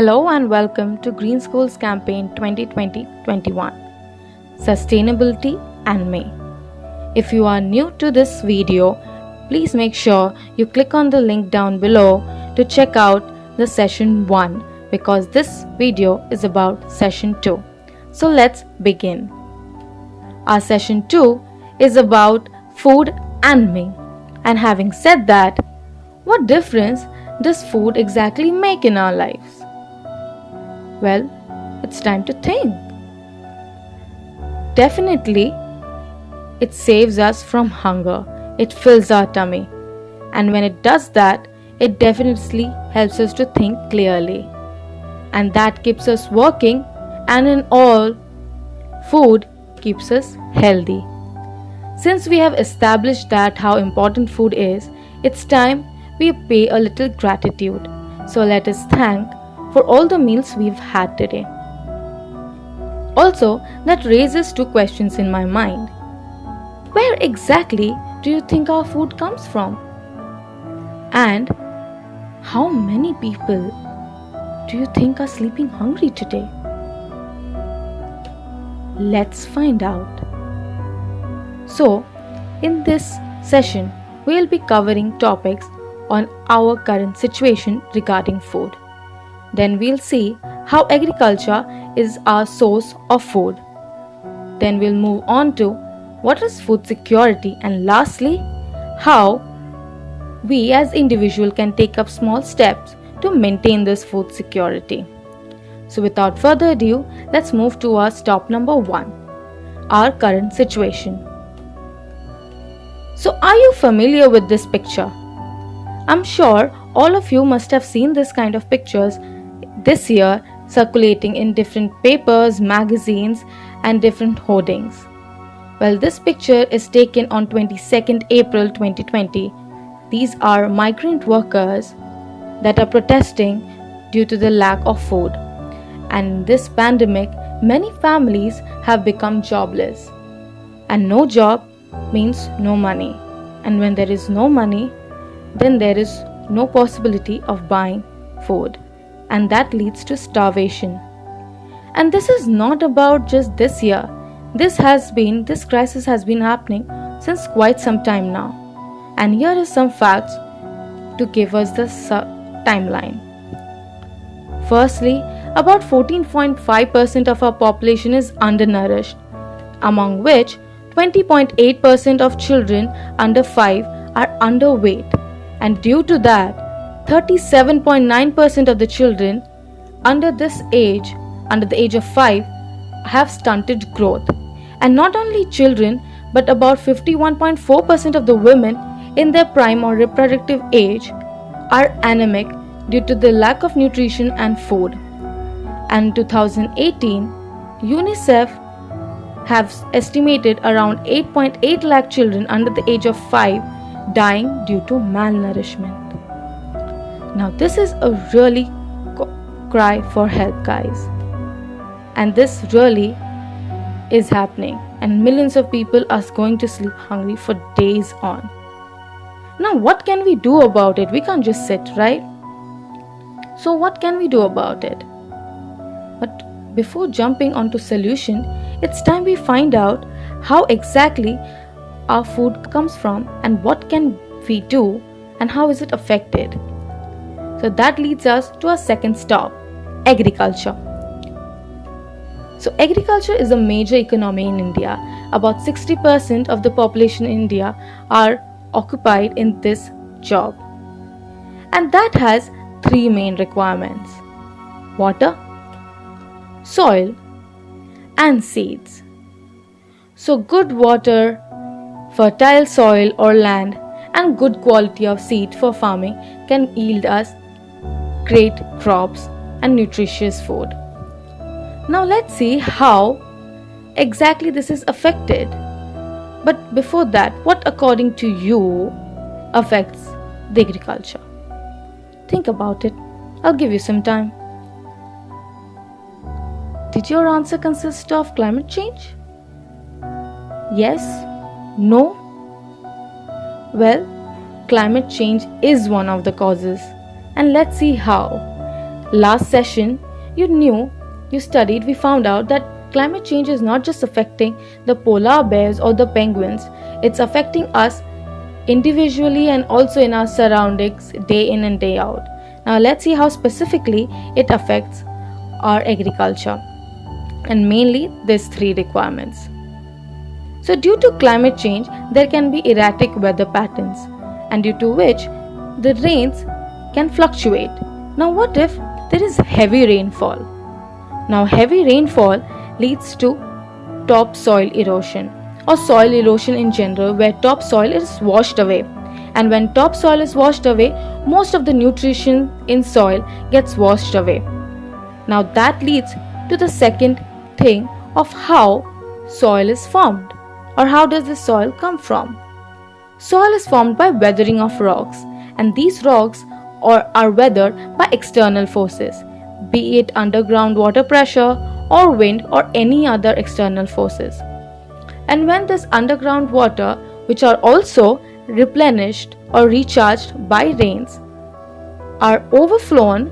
Hello and welcome to Green Schools Campaign 2020-21 Sustainability and May. If you are new to this video, please make sure you click on the link down below to check out the session 1 because this video is about session 2. So let's begin. Our session 2 is about food and me. And having said that, what difference does food exactly make in our lives? Well, it's time to think. Definitely, it saves us from hunger. It fills our tummy. And when it does that, it definitely helps us to think clearly. And that keeps us working, and in all, food keeps us healthy. Since we have established that how important food is, it's time we pay a little gratitude. So let us thank for all the meals we've had today. Also, that raises two questions in my mind. Where exactly do you think our food comes from? And how many people do you think are sleeping hungry today? Let's find out. So, in this session, we'll be covering topics on our current situation regarding food. Then we'll see how agriculture is our source of food. Then we'll move on to what is food security, and lastly, how we as individuals can take up small steps to maintain this food security. So without further ado, let's move to our stop number 1, our current situation. So are you familiar with this picture? I'm sure all of you must have seen this kind of pictures this year circulating in different papers, magazines and different hoardings. Well, this picture is taken on 22nd April 2020. These are migrant workers that are protesting due to the lack of food. And in this pandemic, many families have become jobless. And no job means no money. And when there is no money, then there is no possibility of buying food. And that leads to starvation. And this is not about just this year. This crisis has been happening since quite some time now. And here is some facts to give us the timeline. Firstly, about 14.5% of our population is undernourished, among which 20.8% of children under 5 are underweight. And due to that, 37.9% of the children under the age of 5 have stunted growth. And not only children, but about 51.4% of the women in their prime or reproductive age are anemic due to the lack of nutrition and food. And in 2018, UNICEF has estimated around 8.8 lakh children under the age of 5 dying due to malnourishment. Now this is a really cry for help, guys. And this really is happening. And millions of people are going to sleep hungry for days on. Now what can we do about it? We can't just sit, right? So what can we do about it? But before jumping onto solution, it's time we find out how exactly our food comes from and what can we do and how is it affected. So that leads us to our second stop, agriculture. So agriculture is a major economy in India. About 60% of the population in India are occupied in this job. And that has 3 main requirements: water, soil, and seeds. So good water, fertile soil or land, and good quality of seed for farming can yield us great crops and nutritious food. Now let's see how exactly this is affected. But before that, what according to you affects the agriculture? Think about it. I'll give you some time. Did your answer consist of climate change? Yes? No? Well, climate change is one of the causes. And let's see how. Last session, you studied, we found out that climate change is not just affecting the polar bears or the penguins, it's affecting us individually and also in our surroundings day in and day out. Now, let's see how specifically it affects our agriculture, and mainly these three requirements. So, due to climate change, there can be erratic weather patterns, and due to which the rains can fluctuate. Now, what if there is heavy rainfall? Now, heavy rainfall leads to topsoil erosion or soil erosion in general, where topsoil is washed away. And when topsoil is washed away, most of the nutrition in soil gets washed away. Now, that leads to the second thing of how soil is formed. Or how does the soil come from? Soil is formed by weathering of rocks, and these rocks are weathered by external forces, be it underground water pressure or wind or any other external forces. And when this underground water, which are also replenished or recharged by rains, are overflown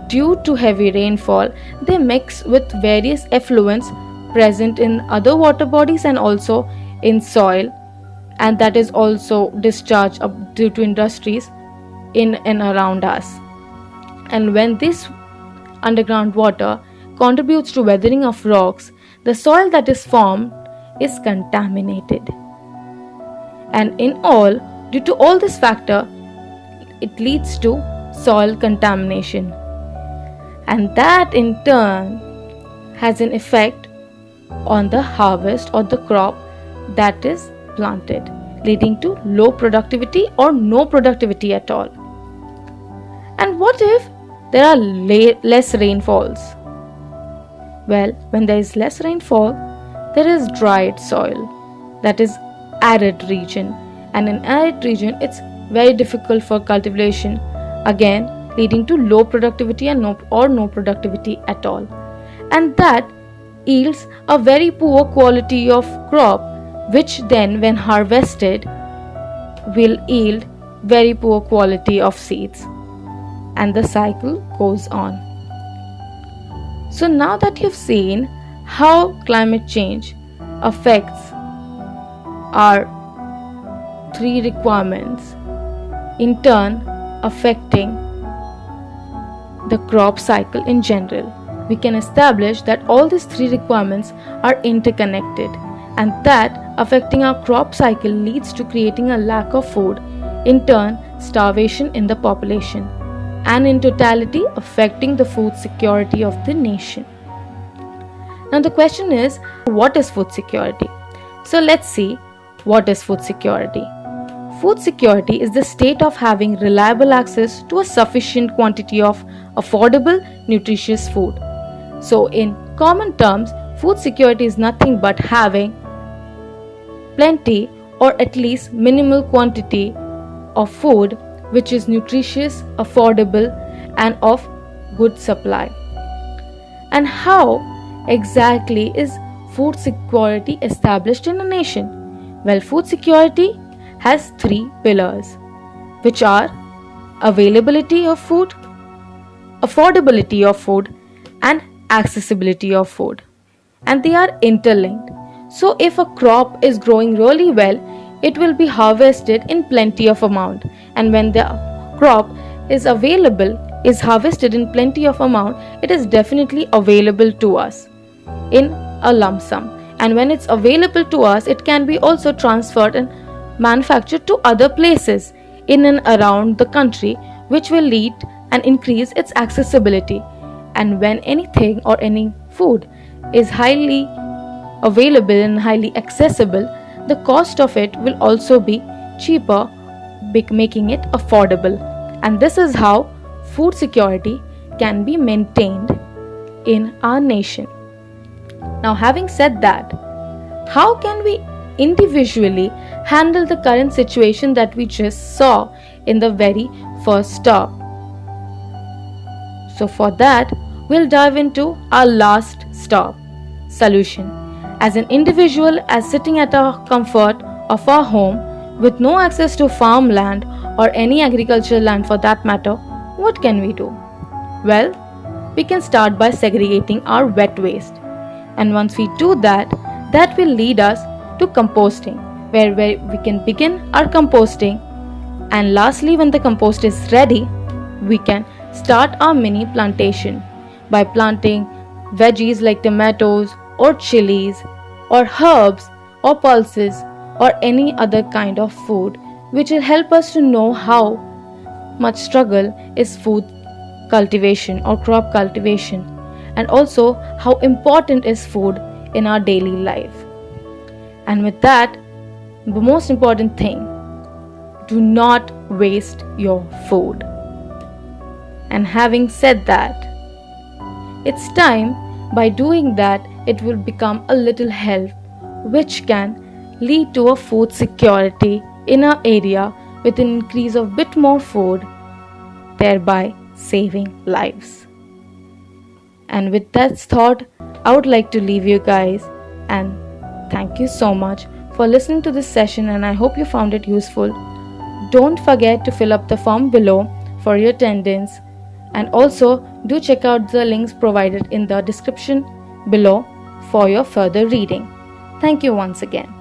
due to heavy rainfall, they mix with various effluents present in other water bodies and also in soil, and that is also discharged due to industries in and around us. And when this underground water contributes to weathering of rocks, the soil that is formed is contaminated. And in all, due to all this factor, it leads to soil contamination. And that in turn has an effect on the harvest or the crop that is planted, leading to low productivity or no productivity at all. And what if there are less rainfalls? Well, when there is less rainfall, there is dried soil, that is arid region, and in arid region it's very difficult for cultivation, again leading to low productivity and no productivity at all. And that yields a very poor quality of crop, which then when harvested will yield very poor quality of seeds, and the cycle goes on. So now that you've seen how climate change affects our three requirements, in turn affecting the crop cycle in general, we can establish that all these three requirements are interconnected, and that affecting our crop cycle leads to creating a lack of food, in turn starvation in the population, and in totality affecting the food security of the nation. Now the question is, what is food security? So let's see what is food security. Food security is the state of having reliable access to a sufficient quantity of affordable, nutritious food. So in common terms, food security is nothing but having plenty or at least minimal quantity of food which is nutritious, affordable, and of good supply. And how exactly is food security established in a nation? Well, food security has three pillars, which are availability of food, affordability of food, and accessibility of food. And they are interlinked. So if a crop is growing really well, it will be harvested in plenty of amount, and when the crop is harvested in plenty of amount, it is definitely available to us in a lump sum, and when it's available to us, it can be also transferred and manufactured to other places in and around the country, which will lead and increase its accessibility. And when anything or any food is highly available and highly accessible, the cost of it will also be cheaper, making it affordable. And this is how food security can be maintained in our nation. Now, having said that, how can we individually handle the current situation that we just saw in the very first stop? So for that, we'll dive into our last stop, solution. As an individual, as sitting at our comfort of our home with no access to farmland or any agricultural land for that matter, what can we do? Well, we can start by segregating our wet waste. And once we do that, that will lead us to composting, where we can begin our composting. And lastly, when the compost is ready, we can start our mini plantation by planting veggies like tomatoes or chilies or herbs or pulses or any other kind of food, which will help us to know how much struggle is food cultivation or crop cultivation, and also how important is food in our daily life. And with that, the most important thing, do not waste your food. And having said that, it's time by doing that it will become a little help which can lead to a food security in our area with an increase of bit more food, thereby saving lives. And with that thought, I would like to leave you guys, and thank you so much for listening to this session, and I hope you found it useful. Don't forget to fill up the form below for your attendance, and also do check out the links provided in the description below for your further reading. Thank you once again.